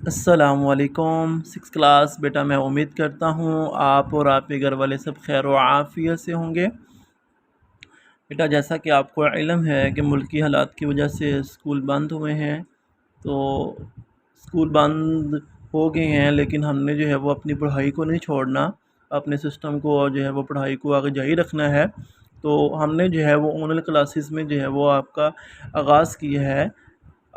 السلام علیکم six class بیٹا، میں امید کرتا ہوں آپ اور آپ کے گھر والے سب خیر و عافیت سے ہوں گے۔ بیٹا، جیسا کہ آپ کو علم ہے کہ ملکی حالات کی وجہ سے اسکول بند ہوئے ہیں، تو اسکول بند ہو گئے ہیں، لیکن ہم نے جو ہے وہ اپنی پڑھائی کو نہیں چھوڑنا، اپنے سسٹم کو اور جو ہے وہ پڑھائی کو آگے جاری رکھنا ہے۔ تو ہم نے جو ہے وہ آن لائن کلاسز میں جو ہے وہ آپ کا آغاز کیا ہے۔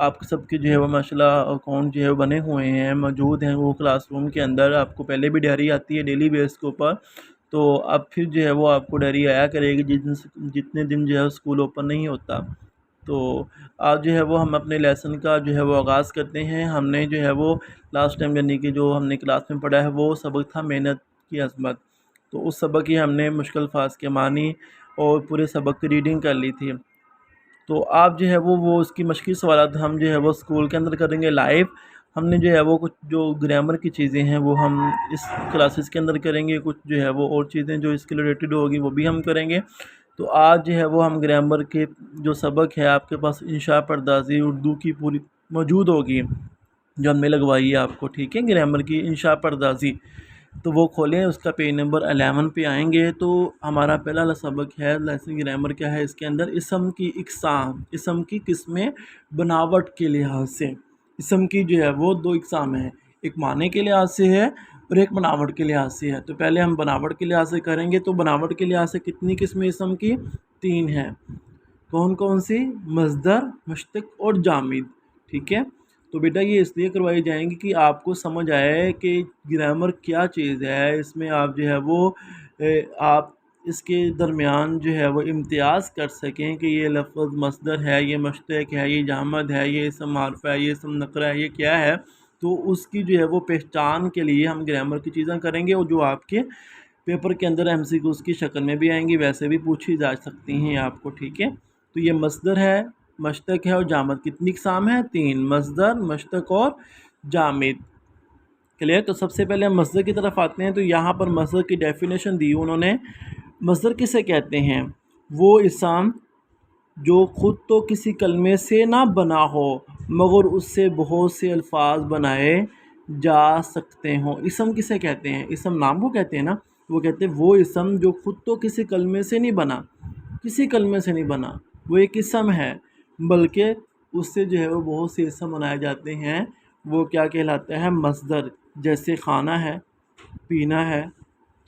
آپ سب کے جو ہے وہ ماشاءاللہ اکاؤنٹ جو ہے وہ بنے ہوئے ہیں، موجود ہیں وہ کلاس روم کے اندر۔ آپ کو پہلے بھی ڈائری آتی ہے ڈیلی بیس کے اوپر، تو اب پھر جو ہے وہ آپ کو ڈائری آیا کرے گی جتنے دن جو ہے اسکول اوپن نہیں ہوتا۔ تو آج جو ہے وہ ہم اپنے لیسن کا جو ہے وہ آغاز کرتے ہیں۔ ہم نے جو ہے وہ لاسٹ ٹائم یعنی کہ جو ہم نے کلاس میں پڑھا ہے وہ سبق تھا محنت کی عظمت۔ تو اس سبق کی ہم نے مشکل الفاظ کے معنی اور پورے سبق کی ریڈنگ کر لی تھی۔ تو آپ جو ہے وہ اس کی مشقی سوالات ہم جو ہے وہ اسکول کے اندر کریں گے لائیو۔ ہم نے جو ہے وہ کچھ جو گرامر کی چیزیں ہیں وہ ہم اس کلاسز کے اندر کریں گے، کچھ جو ہے وہ اور چیزیں جو اس کے ریلیٹڈ ہوگی وہ بھی ہم کریں گے۔ تو آج جو ہے وہ ہم گرامر کے جو سبق ہے، آپ کے پاس انشاء پردازی اردو کی پوری موجود ہوگی جو ہم نے لگوائی ہے آپ کو، ٹھیک ہے، گرامر کی انشاء پردازی۔ تو وہ کھولیں، اس کا پیج نمبر 11 پہ آئیں گے تو ہمارا پہلا سبق ہے لیسن گرامر کیا ہے اس کے اندر، اسم کی اقسام، اسم کی قسمیں بناوٹ کے لحاظ سے۔ اسم کی جو ہے وہ دو اقسام ہیں، ایک معنی کے لحاظ سے ہے اور ایک بناوٹ کے لحاظ سے ہے۔ تو پہلے ہم بناوٹ کے لحاظ سے کریں گے، تو بناوٹ کے لحاظ سے کتنی قسمیں اسم کی؟ 3 ہیں۔ کون کون سی؟ مصدر، مشتق اور جامد، ٹھیک ہے۔ تو بیٹا یہ اس لیے کروائی جائیں گی کہ آپ کو سمجھ آئے کہ گرامر کیا چیز ہے، اس میں آپ جو ہے وہ آپ اس کے درمیان جو ہے وہ امتیاز کر سکیں کہ یہ لفظ مصدر ہے، یہ مشتق ہے، یہ جامد ہے، یہ اسم معرفہ ہے، یہ اسم نکرہ ہے، یہ کیا ہے۔ تو اس کی جو ہے وہ پہچان کے لیے ہم گرامر کی چیزیں کریں گے، اور جو آپ کے پیپر کے اندر ایم سی کیوز کی شکل میں بھی آئیں گی، ویسے بھی پوچھی جا سکتی ہیں آپ کو، ٹھیک ہے۔ تو یہ مصدر ہے، مشتق ہے اور جامد، کتنی اقسام ہیں؟ 3، مصدر، مشتق اور جامد، کلیئر۔ تو سب سے پہلے ہم مصدر کی طرف آتے ہیں۔ تو یہاں پر مصدر کی ڈیفینیشن دی انہوں نے۔ مصدر کسے کہتے ہیں؟ وہ اسم جو خود تو کسی کلمے سے نہ بنا ہو مگر اس سے بہت سے الفاظ بنائے جا سکتے ہوں۔ اسم کسے کہتے ہیں؟ اسم نام کو کہتے ہیں نا، وہ کہتے ہیں وہ اسم جو خود تو کسی کلمے سے نہیں بنا، کسی کلمے سے نہیں بنا، وہ ایک اسم ہے، بلکہ اس سے جو ہے وہ بہت سے اسم بنائے جاتے ہیں، وہ کیا کہلاتا ہے؟ مصدر۔ جیسے کھانا ہے، پینا ہے،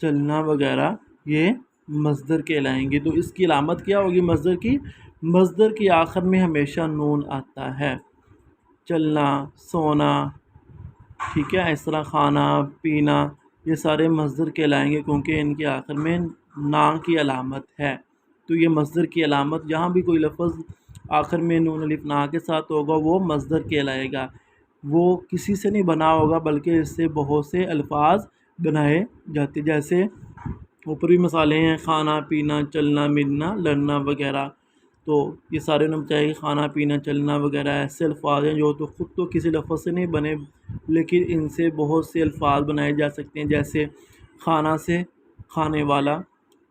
چلنا وغیرہ، یہ مصدر کہلائیں گے۔ تو اس کی علامت کیا ہوگی مصدر کی؟ مصدر کی آخر میں ہمیشہ نون آتا ہے۔ چلنا، سونا، ٹھیک ہے، اس طرح کھانا، پینا، یہ سارے مصدر کہلائیں گے کیونکہ ان کے آخر میں نا کی علامت ہے۔ تو یہ مصدر کی علامت، جہاں بھی کوئی لفظ آخر میں نون الف نا کے ساتھ ہوگا وہ مصدر کہلائے گا۔ وہ کسی سے نہیں بنا ہوگا بلکہ اس سے بہت سے الفاظ بنائے جاتے، جیسے اوپری مثالیں ہیں کھانا، پینا، چلنا، ملنا، لڑنا وغیرہ۔ تو یہ سارے نام چاہیے، کھانا، پینا، چلنا وغیرہ ایسے الفاظ ہیں جو تو خود تو کسی لفظ سے نہیں بنے، لیکن ان سے بہت سے الفاظ بنائے جا سکتے ہیں، جیسے کھانا سے کھانے والا،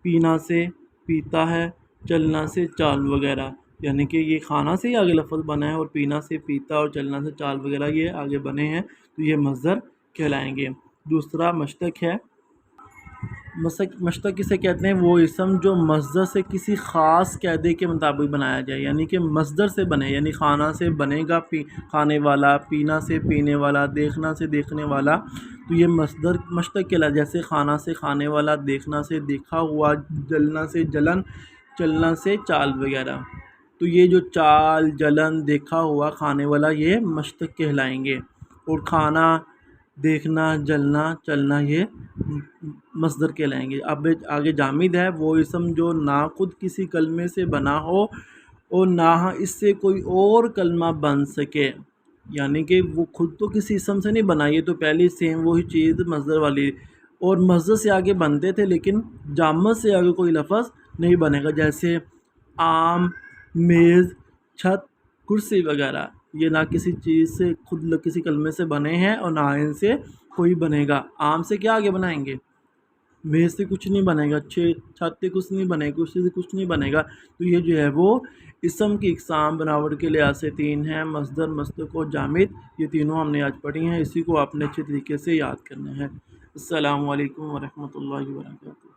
پینا سے پیتا ہے، چلنا سے چال وغیرہ، یعنی کہ یہ کھانا سے ہی آگے لفظ بنا ہے اور پینا سے پیتا اور چلنا سے چال وغیرہ یہ آگے بنے ہیں، تو یہ مصدر کہلائیں گے۔ دوسرا مشتق ہے۔ مشتق کسے کہتے ہیں؟ وہ اسم جو مصدر سے کسی خاص قاعدے کے مطابق بنایا جائے، یعنی کہ مصدر سے بنے، یعنی کھانا سے بنے گا کھانے والا، پینا سے پینے والا، دیکھنا سے دیکھنے والا، تو یہ مصدر مشتق کہلاتا ہے۔ جیسے کھانا سے کھانے والا، دیکھنا سے دیکھا ہوا، جلنا سے جلن، چلنا سے چال وغیرہ۔ تو یہ جو چال، جلن، دیکھا ہوا، کھانے والا، یہ مشتق کہلائیں گے، اور کھانا، دیکھنا، جلنا، چلنا یہ مصدر کہلائیں گے۔ اب آگے جامد ہے، وہ اسم جو نہ خود کسی کلمے سے بنا ہو اور نہ اس سے کوئی اور کلمہ بن سکے، یعنی کہ وہ خود تو کسی اسم سے نہیں بنا، یہ تو پہلی سیم وہی چیز مصدر والی، اور مصدر سے آگے بنتے تھے لیکن جامد سے آگے کوئی لفظ نہیں بنے گا، جیسے آم، میز، چھت، کرسی وغیرہ، یہ نہ کسی چیز سے خود کسی کلمے سے بنے ہیں اور نہ ان سے کوئی بنے گا۔ آم سے کیا آگے بنائیں گے؟ میز سے کچھ نہیں بنے گا، چھت سے کچھ نہیں بنے گا، کرسی سے کچھ نہیں بنے گا۔ تو یہ جو ہے وہ اسم کی اقسام بناوٹ کے لحاظ سے 3 ہیں: مصدر، مصداق و جامد۔ یہ تینوں ہم نے آج پڑھی ہیں، اسی کو آپ نے اچھے طریقے سے یاد کرنا ہے۔ السلام علیکم ورحمۃ اللہ وبرکاتہ۔